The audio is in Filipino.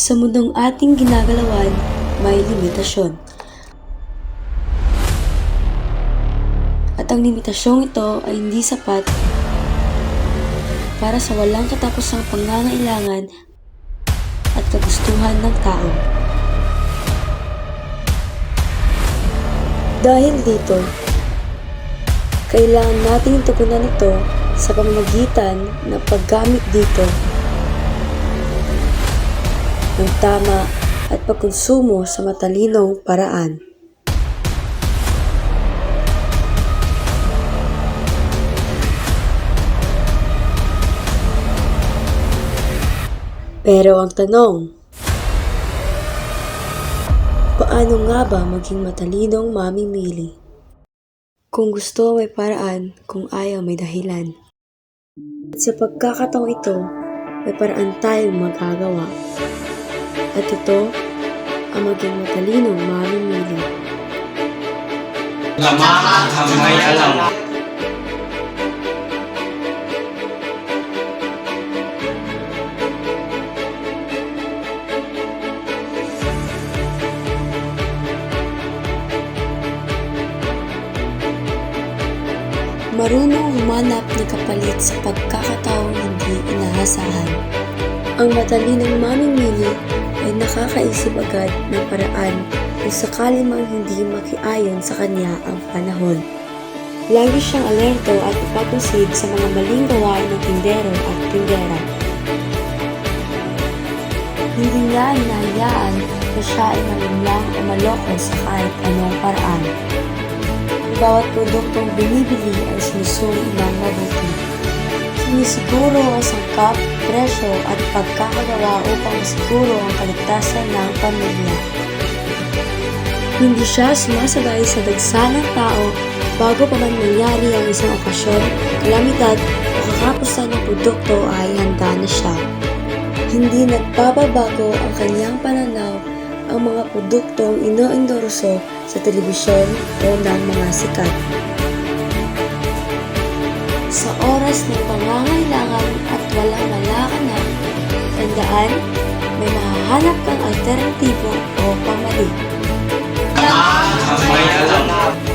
Sa mundong ating ginagalawan, may limitasyon. At ang limitasyong ito ay hindi sapat para sa walang katapusang pangangailangan at kagustuhan ng tao. Dahil dito, kailangan nating tugunan ito sa pamamagitan ng paggamit dito ng tama at pagkonsumo sa matalinong paraan. Pero ang tanong, paano nga ba maging matalinong mamimili? Kung gusto may paraan, kung ayaw may dahilan. At sa pagkakataong ito, may paraan tayong magagawa. At ito ang maging matalinong mamimili. Lamaan ang may alam. Marunong humanap ng kapalit sa pagkakataong hindi inaasahan. Ang matalinong mamimili ay nakakaisip agad ng paraan kung sakali mang hindi makiayon sa kanya ang panahon. Lagi siyang alerto at ipapansin sa mga maling gawain ng tindero at tindera. Hindi niya hinahayaan na siya ay malinlang o maloko sa kahit anong paraan. Ang bawat produktong binibili ay sinusuri ng mabuti. Sinisiguro ang sangkap, presyo at pagkakagawa upang masiguro ang kaligtasan ng pamilya. Hindi siya sumasabay sa dagsa ng tao bago pa man mangyari ang isang okasyon, kalamidad o kakapusan ng produkto ay handa na siya. Hindi nagbabago ang kanyang pananaw ang mga produktong ino-endorso sa telebisyon o ng mga sikat. Sa oras ng pangangailangan at walang malakanap, tandaan, may mahahanap kang alternatibo o pamalit. Lamaan ang may alam.